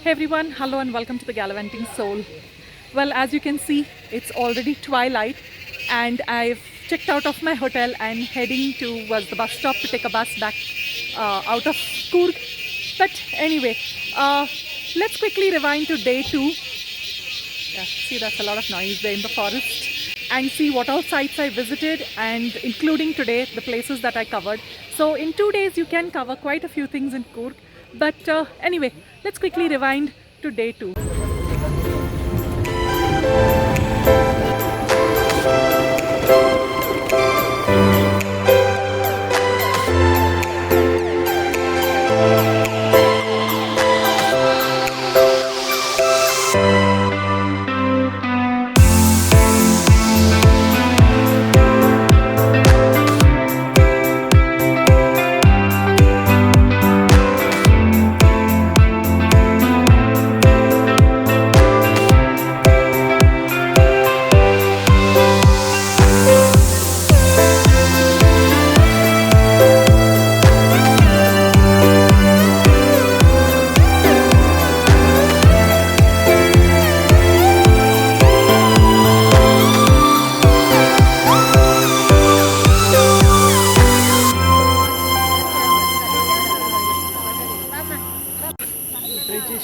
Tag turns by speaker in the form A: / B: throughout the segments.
A: Hey everyone, hello and welcome to the Gallivanting Soul. Well, as you can see, it's already twilight and I've checked out of my hotel and heading towards the bus stop to take a bus back out of Coorg. But anyway, let's quickly rewind to day 2. Yeah, see, that's a lot of noise there in the forest. And see what all sites I visited, and including today, the places that I covered. So in 2 days, you can cover quite a few things in Coorg. But anyway, let's quickly rewind to day 2.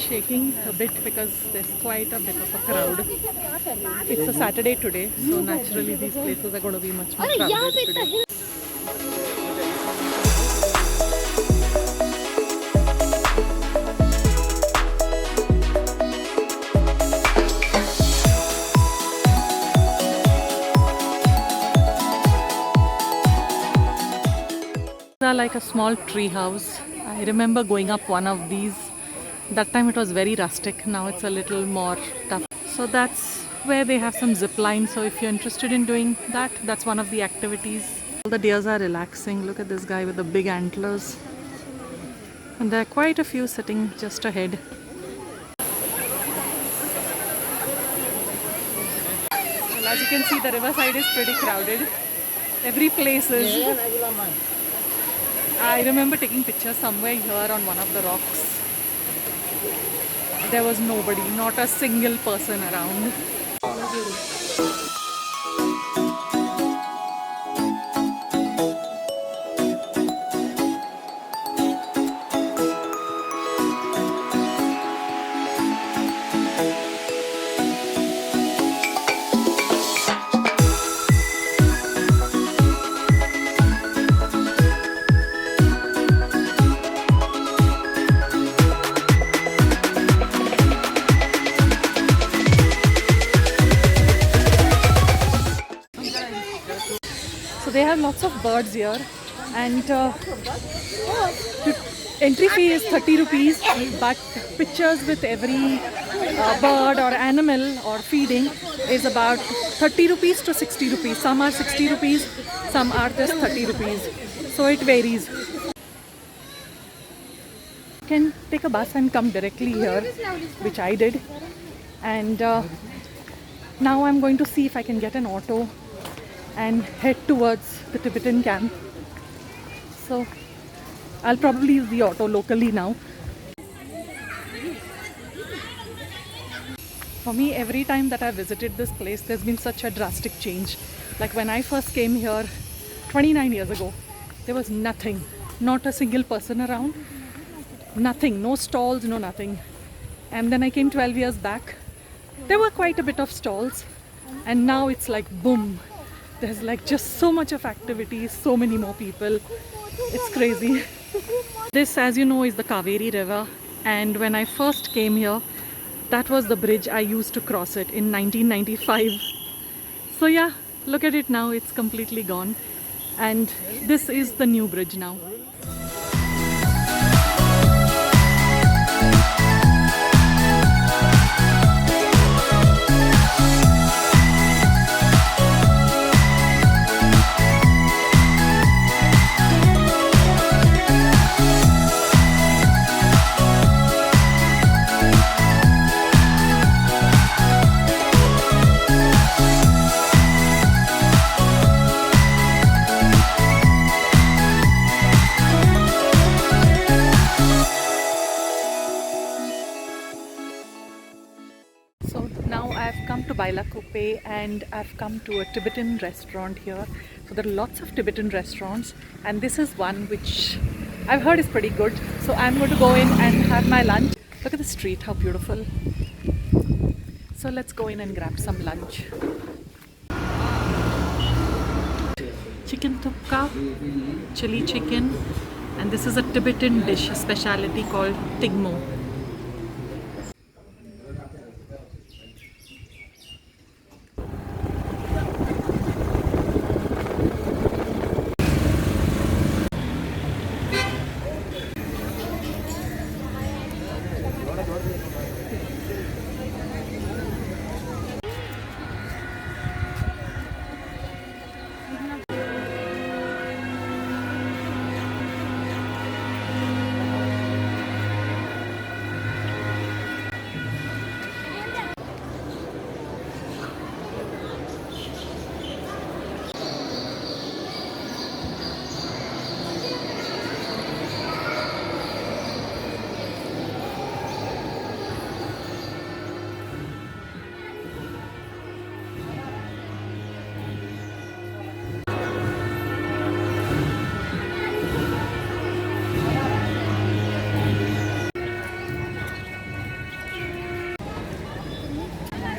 A: Shaking a bit because there's quite a bit of a crowd. It's a Saturday today, so naturally these places are going to be much more crowded today. These are like a small tree house. I remember going up one of these. That time it was very rustic, now it's a little more tough. So that's where they have some zip line, so if you're interested in doing that, that's one of the activities. All the deers are relaxing. Look at this guy with the big antlers. And there are quite a few sitting just ahead. Well, as you can see, the riverside is pretty crowded. Every place is. I remember taking pictures somewhere here on one of the rocks. There was nobody, not a single person around. They have lots of birds here, and entry fee is 30 rupees, but pictures with every bird or animal or feeding is about 30 rupees to 60 rupees. Some are 60 rupees, some are just 30 rupees. So it varies. You can take a bus and come directly here, which I did. And now I'm going to see if I can get an auto and head towards the Tibetan camp. So I'll probably use the auto locally now. For me, every time that I visited this place, there's been such a drastic change. Like when I first came here 29 years ago, there was nothing, not a single person around, nothing, no stalls, no nothing. And then I came 12 years back, there were quite a bit of stalls, and now it's like boom. There's like just so much of activity, so many more people. It's crazy. This, as you know, is the Kaveri River. And when I first came here, that was the bridge I used to cross it in 1995. So yeah, look at it now, it's completely gone. And this is the new bridge now. Bailakuppe and I've come to a Tibetan restaurant here. So there are lots of Tibetan restaurants and this is one which I've heard is pretty good. So I'm going to go in and have my lunch. Look at the street, how beautiful. So let's go in and grab some lunch. Chicken tukka, chili chicken, and this is a Tibetan dish, a specialty called tigmo.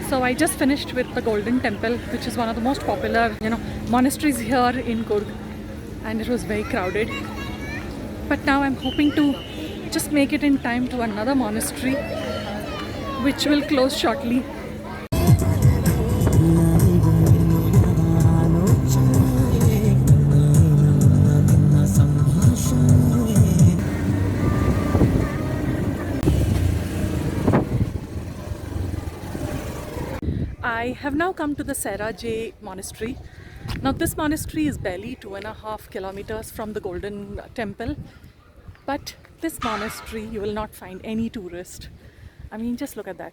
A: So I just finished with the Golden Temple, which is one of the most popular, monasteries here in Coorg, and it was very crowded. But now I'm hoping to just make it in time to another monastery, which will close shortly. I have now come to the Sairajai monastery. Now this monastery is barely 2.5 kilometers from the Golden Temple, but this monastery you will not find any tourist. I mean, just look at that.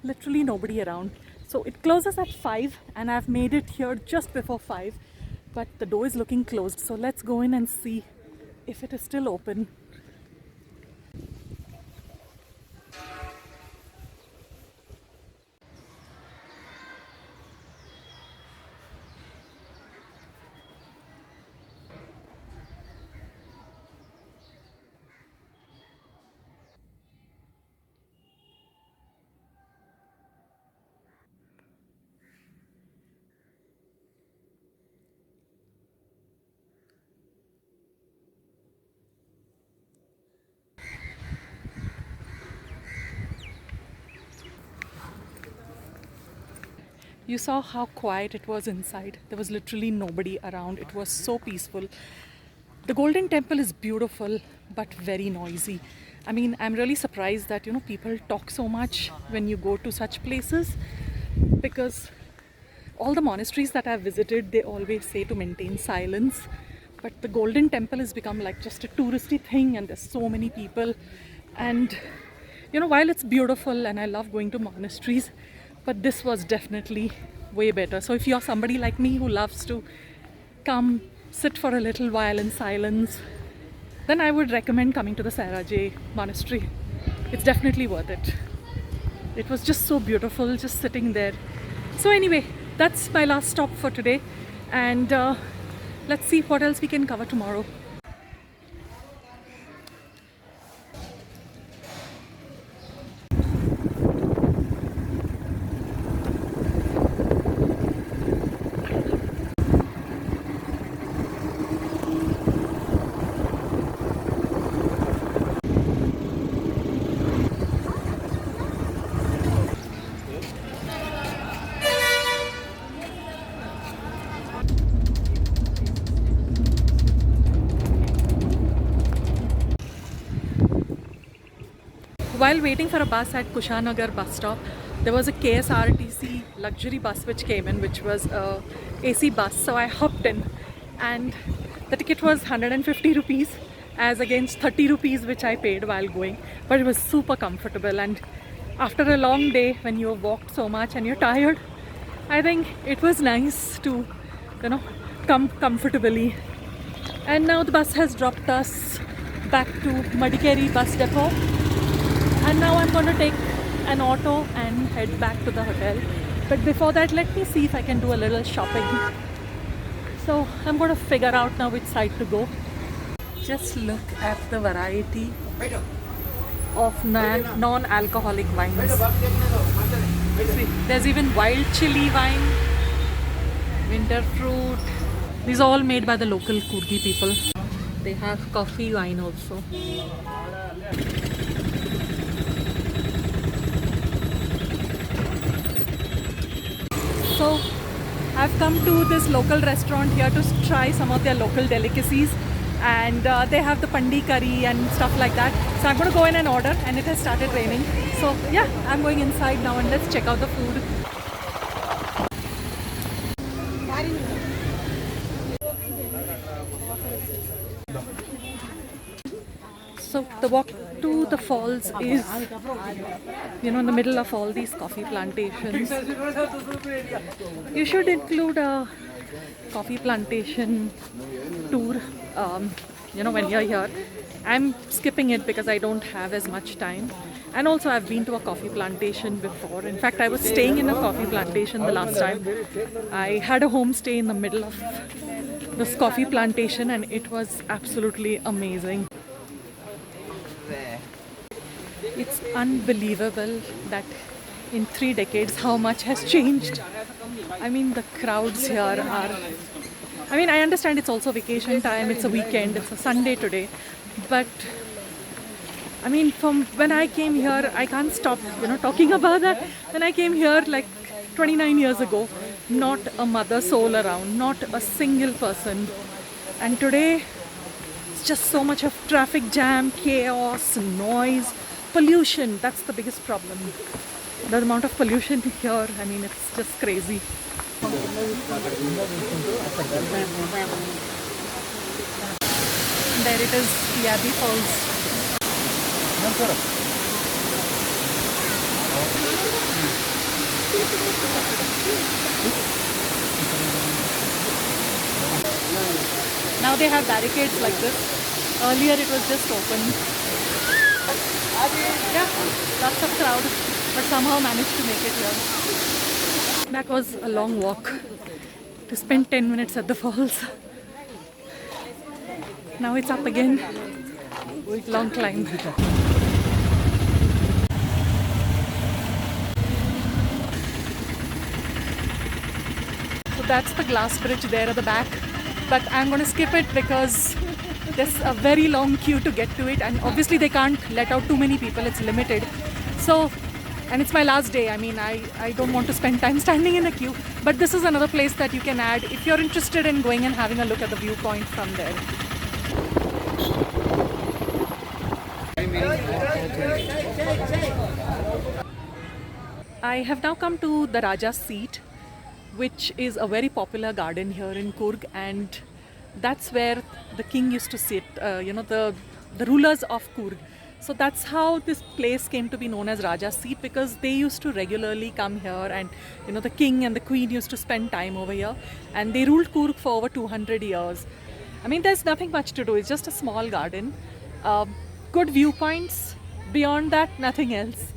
A: Literally nobody around. So it closes at 5 and I've made it here just before 5, but the door is looking closed. So let's go in and see if it is still open. You saw how quiet it was inside. There was literally nobody around. It was so peaceful. The Golden Temple is beautiful, but very noisy. I mean, I'm really surprised that, people talk so much when you go to such places, because all the monasteries that I've visited, they always say to maintain silence. But the Golden Temple has become like just a touristy thing and there's so many people. And, while it's beautiful and I love going to monasteries, but this was definitely way better. So if you're somebody like me who loves to come, sit for a little while in silence, then I would recommend coming to the Sairajai monastery. It's definitely worth it. It was just so beautiful, just sitting there. So anyway, that's my last stop for today. And let's see what else we can cover tomorrow. While waiting for a bus at Kushanagar bus stop, there was a KSRTC luxury bus which came in, which was a AC bus. So I hopped in and the ticket was 150 rupees as against 30 rupees which I paid while going. But it was super comfortable, and after a long day when you have walked so much and you're tired, I think it was nice to, come comfortably. And now the bus has dropped us back to Madikeri bus depot. And now I'm going to take an auto and head back to the hotel, But before that, let me see if I can do a little shopping. So I'm going to figure out now which side to go. Just look at the variety of non-alcoholic wines. See, there's even wild chili wine, winter fruit. These are all made by the local Coorgi people. They have coffee wine also. So I've come to this local restaurant here to try some of their local delicacies, and they have the pandi curry and stuff like that. So I'm going to go in and order, and it has started raining. So yeah, I'm going inside now and let's check out the food. So the walk to the falls is, in the middle of all these coffee plantations. You should include a coffee plantation tour, when you're here. I'm skipping it because I don't have as much time. And also I've been to a coffee plantation before. In fact, I was staying in a coffee plantation the last time. I had a homestay in the middle of this coffee plantation and it was absolutely amazing. It's unbelievable that in 3 decades how much has changed. I mean, the crowds here are... I understand it's also vacation time, it's a weekend, it's a Sunday today. But, from when I came here, I can't stop, talking about that. When I came here like 29 years ago, not a mother soul around, not a single person. And today, it's just so much of traffic jam, chaos, noise. Pollution, that's the biggest problem. The amount of pollution here, it's just crazy. There it is, Yabi Falls. Now they have barricades like this. Earlier it was just open. Yeah, lots of crowd, but somehow managed to make it here. That was a long walk to spend 10 minutes at the falls. Now it's up again. Long climb. So that's the glass bridge there at the back, but I'm going to skip it because there's a very long queue to get to it, and obviously they can't let out too many people, it's limited. So, and it's my last day, I don't want to spend time standing in a queue, but this is another place that you can add if you're interested in going and having a look at the viewpoint from there. I have now come to the Raja's Seat, which is a very popular garden here in Coorg, and that's where the king used to sit, the rulers of Coorg. So that's how this place came to be known as Raja's Seat, because they used to regularly come here, and the king and the queen used to spend time over here, and they ruled Coorg for over 200 years. There's nothing much to do, it's just a small garden. Good viewpoints, beyond that nothing else.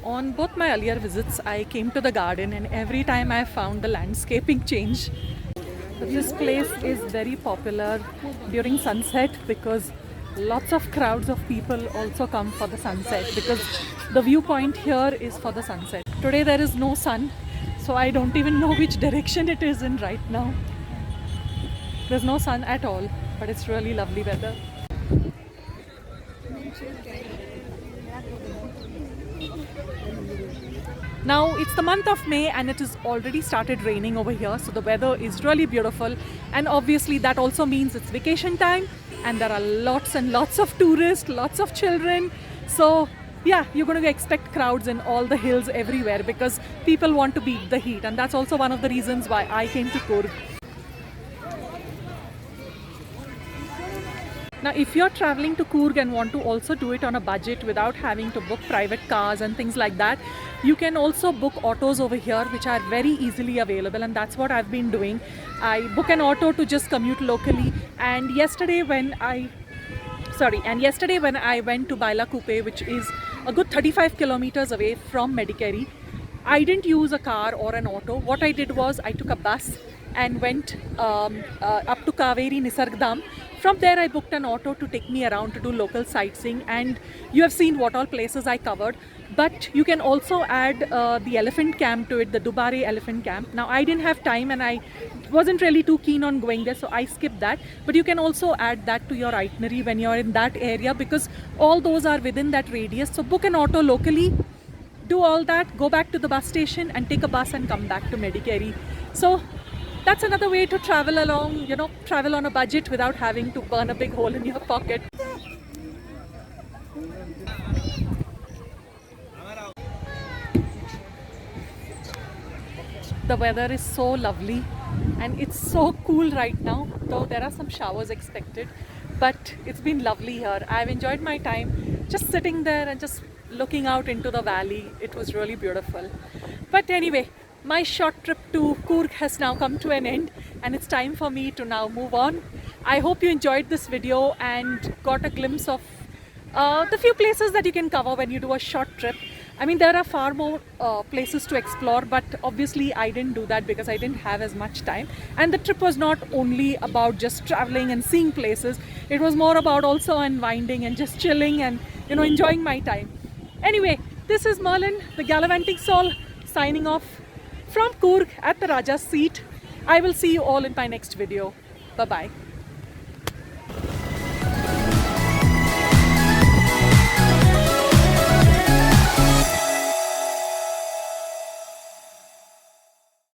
A: On both my earlier visits, I came to the garden and every time I found the landscaping change. This place is very popular during sunset because lots of crowds of people also come for the sunset, because the viewpoint here is for the sunset. Today there is no sun, so I don't even know which direction it is in right now. There's no sun at all, but it's really lovely weather. Now it's the month of May and it has already started raining over here, so the weather is really beautiful, and obviously that also means it's vacation time and there are lots and lots of tourists, lots of children. So yeah, you're going to expect crowds in all the hills everywhere because people want to beat the heat, and that's also one of the reasons why I came to Coorg. Now, if you're traveling to Coorg and want to also do it on a budget without having to book private cars and things like that, you can also book autos over here, which are very easily available, and that's what I've been doing. I book an auto to just commute locally, and yesterday when I Sorry, and yesterday when I went to Baila Coupe, which is a good 35 kilometers away from Medicary, I didn't use a car or an auto. What I did was I took a bus and went up to Kaveri Nisargdam. From there I booked an auto to take me around to do local sightseeing, and you have seen what all places I covered. But you can also add the elephant camp to it, the Dubare elephant camp. Now I didn't have time and I wasn't really too keen on going there, so I skipped that. But you can also add that to your itinerary when you're in that area, because all those are within that radius. So book an auto locally, do all that, go back to the bus station and take a bus and come back to Medicary. So that's another way to travel along, you know, travel on a budget without having to burn a big hole in your pocket. The weather is so lovely and it's so cool right now, though there are some showers expected, but it's been lovely here. I've enjoyed my time just sitting there and just looking out into the valley. It was really beautiful. But anyway, my short trip to Coorg has now come to an end and it's time for me to now move on. I hope you enjoyed this video and got a glimpse of the few places that you can cover when you do a short trip. I mean, there are far more places to explore, but obviously I didn't do that because I didn't have as much time. And the trip was not only about just traveling and seeing places, it was more about also unwinding and just chilling and, you know, enjoying my time. Anyway, this is Merlin, the gallivanting soul, signing off from Coorg at the Raja's seat. I will see you all in my next video. Bye-bye.